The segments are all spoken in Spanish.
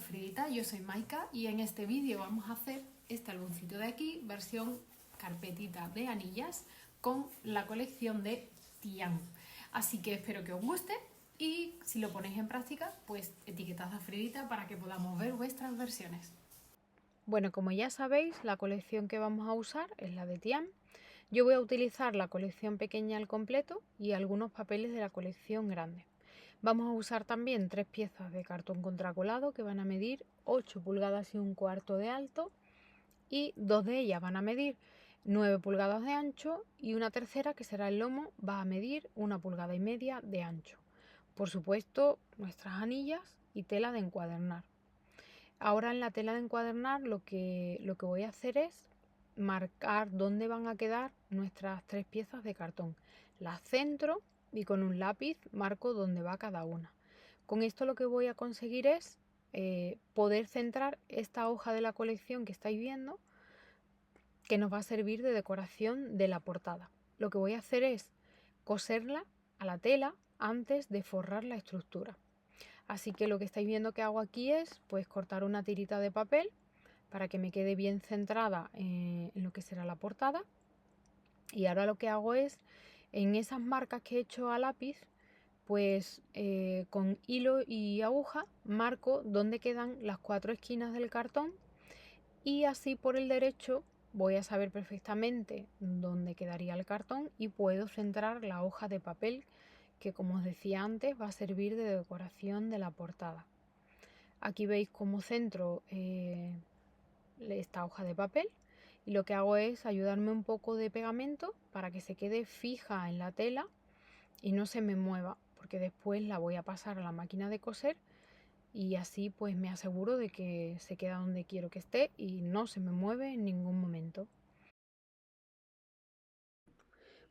Fridita, yo soy Maika y en este vídeo vamos a hacer este álbumcito de aquí, versión carpetita de anillas con la colección de Tian. Así que espero que os guste y si lo ponéis en práctica, pues etiquetad a Fridita para que podamos ver vuestras versiones. Bueno, como ya sabéis, la colección que vamos a usar es la de Tian. Yo voy a utilizar la colección pequeña al completo y algunos papeles de la colección grande. Vamos a usar también 3 piezas de cartón contracolado que van a medir 8 pulgadas y un cuarto de alto y 2 de ellas van a medir 9 pulgadas de ancho y una tercera, que será el lomo, va a medir 1,5 pulgadas de ancho. Por supuesto, nuestras anillas y tela de encuadernar. Ahora en la tela de encuadernar lo que voy a hacer es marcar dónde van a quedar nuestras 3 piezas de cartón. Las centro y con un lápiz marco dónde va cada una. Con esto lo que voy a conseguir es poder centrar esta hoja de la colección que estáis viendo, que nos va a servir de decoración de la portada. Lo que voy a hacer es coserla a la tela antes de forrar la estructura. Así que lo que estáis viendo que hago aquí es pues cortar una tirita de papel para que me quede bien centrada en lo que será la portada. Y ahora lo que hago es, en esas marcas que he hecho a lápiz, pues con hilo y aguja marco dónde quedan las 4 esquinas del cartón y así por el derecho voy a saber perfectamente dónde quedaría el cartón y puedo centrar la hoja de papel que, como os decía antes, va a servir de decoración de la portada. Aquí veis cómo centro esta hoja de papel y lo que hago es ayudarme un poco de pegamento para que se quede fija en la tela y no se me mueva, porque después la voy a pasar a la máquina de coser y así pues me aseguro de que se queda donde quiero que esté y no se me mueve en ningún momento.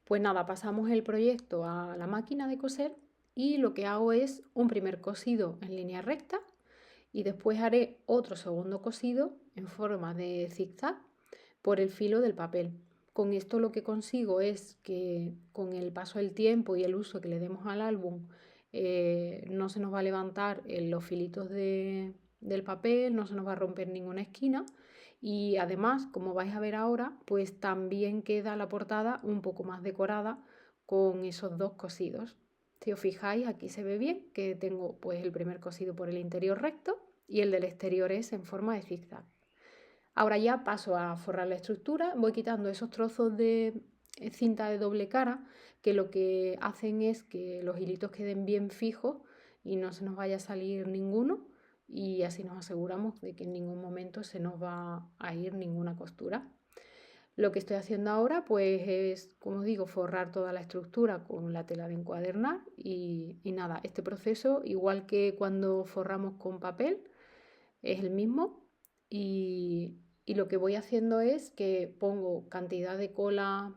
Pues nada, pasamos el proyecto a la máquina de coser y lo que hago es un primer cosido en línea recta y después haré otro segundo cosido en forma de zigzag por el filo del papel. Con esto lo que consigo es que con el paso del tiempo y el uso que le demos al álbum no se nos va a levantar los filitos del papel, no se nos va a romper ninguna esquina y además, como vais a ver ahora, pues también queda la portada un poco más decorada con esos dos cosidos. Si os fijáis, aquí se ve bien que tengo pues el primer cosido por el interior recto y el del exterior es en forma de zigzag. Ahora ya paso a forrar la estructura, voy quitando esos trozos de cinta de doble cara que lo que hacen es que los hilitos queden bien fijos y no se nos vaya a salir ninguno y así nos aseguramos de que en ningún momento se nos va a ir ninguna costura. Lo que estoy haciendo ahora pues es, como os digo, forrar toda la estructura con la tela de encuadernar y nada, este proceso, igual que cuando forramos con papel, es el mismo y lo que voy haciendo es que pongo cantidad de cola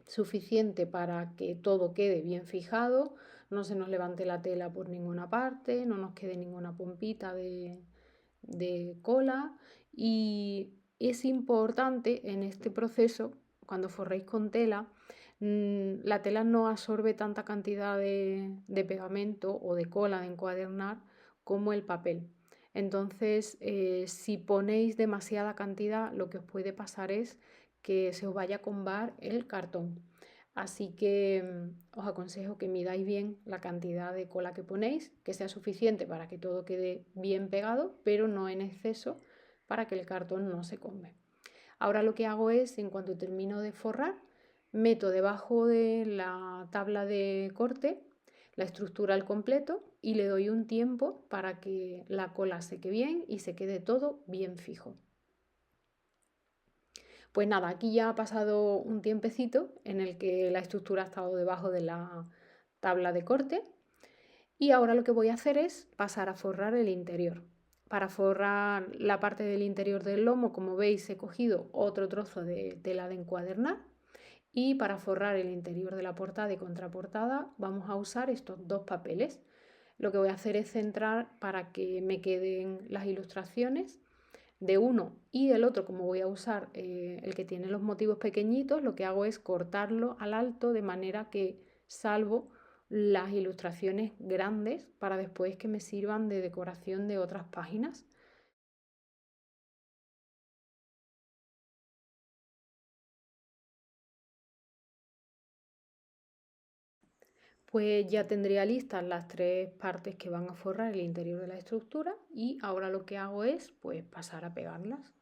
suficiente para que todo quede bien fijado, no se nos levante la tela por ninguna parte, no nos quede ninguna pompita de cola y es importante en este proceso, cuando forréis con tela, la tela no absorbe tanta cantidad de pegamento o de cola de encuadernar como el papel. Entonces, si ponéis demasiada cantidad, lo que os puede pasar es que se os vaya a combar el cartón. Así que os aconsejo que midáis bien la cantidad de cola que ponéis, que sea suficiente para que todo quede bien pegado, pero no en exceso para que el cartón no se combe. Ahora lo que hago es, en cuanto termino de forrar, meto debajo de la tabla de corte la estructura al completo y le doy un tiempo para que la cola seque bien y se quede todo bien fijo. Pues nada, aquí ya ha pasado un tiempecito en el que la estructura ha estado debajo de la tabla de corte y ahora lo que voy a hacer es pasar a forrar el interior. Para forrar la parte del interior del lomo, como veis, he cogido otro trozo de tela de encuadernar y para forrar el interior de la portada y contraportada vamos a usar estos dos papeles. Lo que voy a hacer es centrar para que me queden las ilustraciones de uno y el otro, como voy a usar el que tiene los motivos pequeñitos, lo que hago es cortarlo al alto de manera que salvo las ilustraciones grandes para después que me sirvan de decoración de otras páginas. Pues ya tendría listas las 3 partes que van a forrar el interior de la estructura y ahora lo que hago es pues pasar a pegarlas.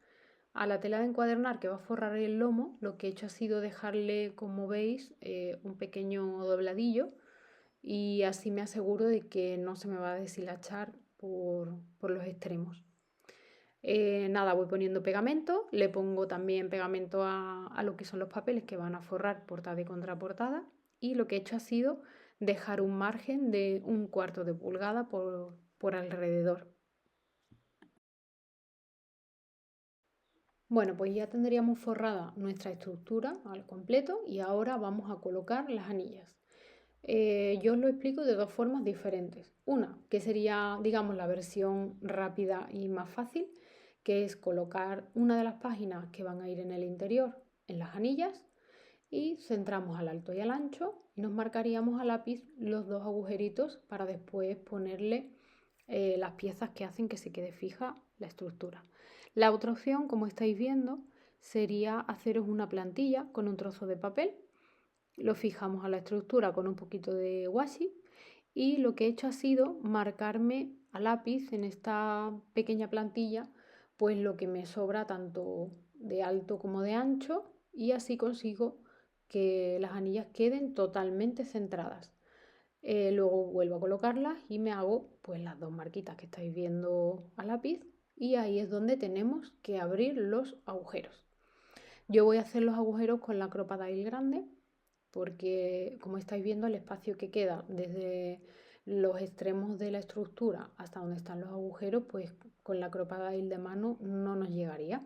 A la tela de encuadernar que va a forrar el lomo, lo que he hecho ha sido dejarle, como veis, un pequeño dobladillo y así me aseguro de que no se me va a deshilachar por los extremos. Nada, voy poniendo pegamento, le pongo también pegamento a lo que son los papeles que van a forrar portada y contraportada y lo que he hecho ha sido dejar un margen de 1/4 de pulgada por alrededor. Bueno, pues ya tendríamos forrada nuestra estructura al completo y ahora vamos a colocar las anillas. Yo os lo explico de 2 formas diferentes. Una, que sería, digamos, la versión rápida y más fácil, que es colocar una de las páginas que van a ir en el interior en las anillas y centramos al alto y al ancho y nos marcaríamos a lápiz los 2 agujeritos para después ponerle las piezas que hacen que se quede fija la estructura. La otra opción, como estáis viendo, sería haceros una plantilla con un trozo de papel. Lo fijamos a la estructura con un poquito de washi y lo que he hecho ha sido marcarme a lápiz en esta pequeña plantilla pues lo que me sobra tanto de alto como de ancho y así consigo que las anillas queden totalmente centradas. Luego vuelvo a colocarlas y me hago pues las 2 marquitas que estáis viendo a lápiz y ahí es donde tenemos que abrir los agujeros. Yo voy a hacer los agujeros con la Crop-A-Dile grande porque como estáis viendo el espacio que queda desde los extremos de la estructura hasta donde están los agujeros, pues con la Crop-A-Dile de mano no nos llegaría.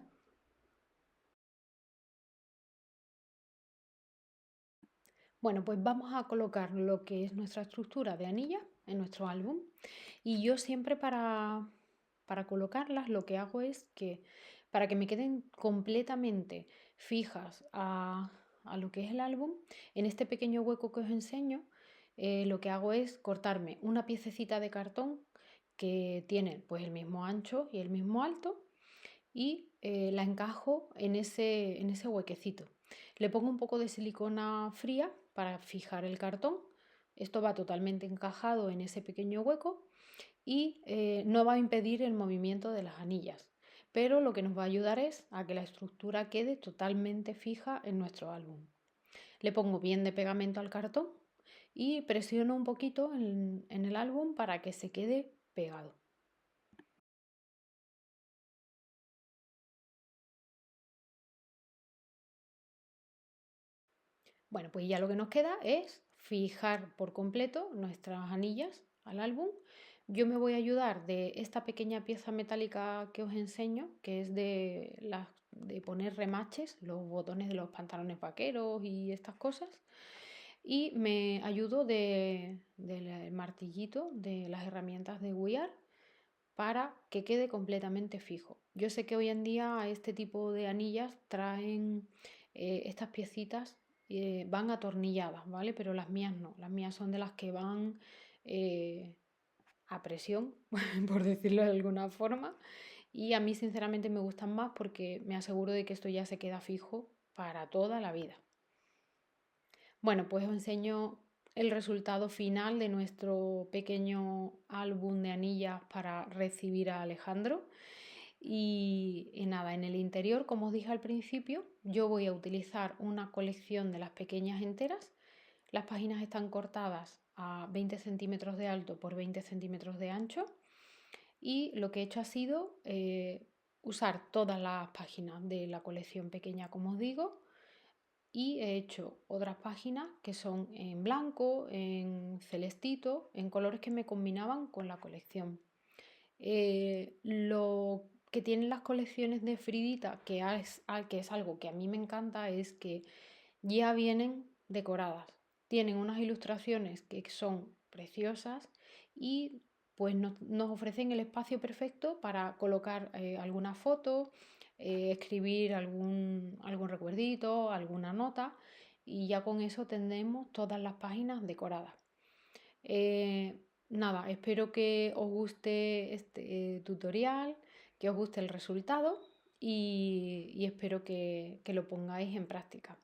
Bueno, pues vamos a colocar lo que es nuestra estructura de anillas en nuestro álbum y yo siempre para colocarlas lo que hago es que para que me queden completamente fijas a lo que es el álbum, en este pequeño hueco que os enseño, lo que hago es cortarme una piececita de cartón que tiene pues el mismo ancho y el mismo alto y la encajo en ese huequecito. Le pongo un poco de silicona fría para fijar el cartón. Esto va totalmente encajado en ese pequeño hueco y no va a impedir el movimiento de las anillas, pero lo que nos va a ayudar es a que la estructura quede totalmente fija en nuestro álbum. Le pongo bien de pegamento al cartón y presiono un poquito en el álbum para que se quede pegado. Bueno, pues ya lo que nos queda es fijar por completo nuestras anillas al álbum. Yo me voy a ayudar de esta pequeña pieza metálica que os enseño, que es de poner remaches, los botones de los pantalones vaqueros y estas cosas. Y me ayudo del martillito de las herramientas de Wear para que quede completamente fijo. Yo sé que hoy en día este tipo de anillas traen estas piecitas, van atornilladas, ¿vale? Pero las mías no, las mías son de las que van a presión, por decirlo de alguna forma, y a mí sinceramente me gustan más porque me aseguro de que esto ya se queda fijo para toda la vida. Bueno, pues os enseño el resultado final de nuestro pequeño álbum de anillas para recibir a Alejandro. Y nada, en el interior, como os dije al principio, yo voy a utilizar una colección de las pequeñas enteras. Las páginas están cortadas a 20 centímetros de alto por 20 centímetros de ancho. Y lo que he hecho ha sido usar todas las páginas de la colección pequeña, como os digo, y he hecho otras páginas que son en blanco, en celestito, en colores que me combinaban con la colección. Lo que tienen las colecciones de Fridita, que es algo que a mí me encanta, es que ya vienen decoradas. Tienen unas ilustraciones que son preciosas y pues nos ofrecen el espacio perfecto para colocar alguna foto, escribir algún recuerdito, alguna nota y ya con eso tendremos todas las páginas decoradas. Nada, espero que os guste este tutorial, que os guste el resultado y espero que lo pongáis en práctica.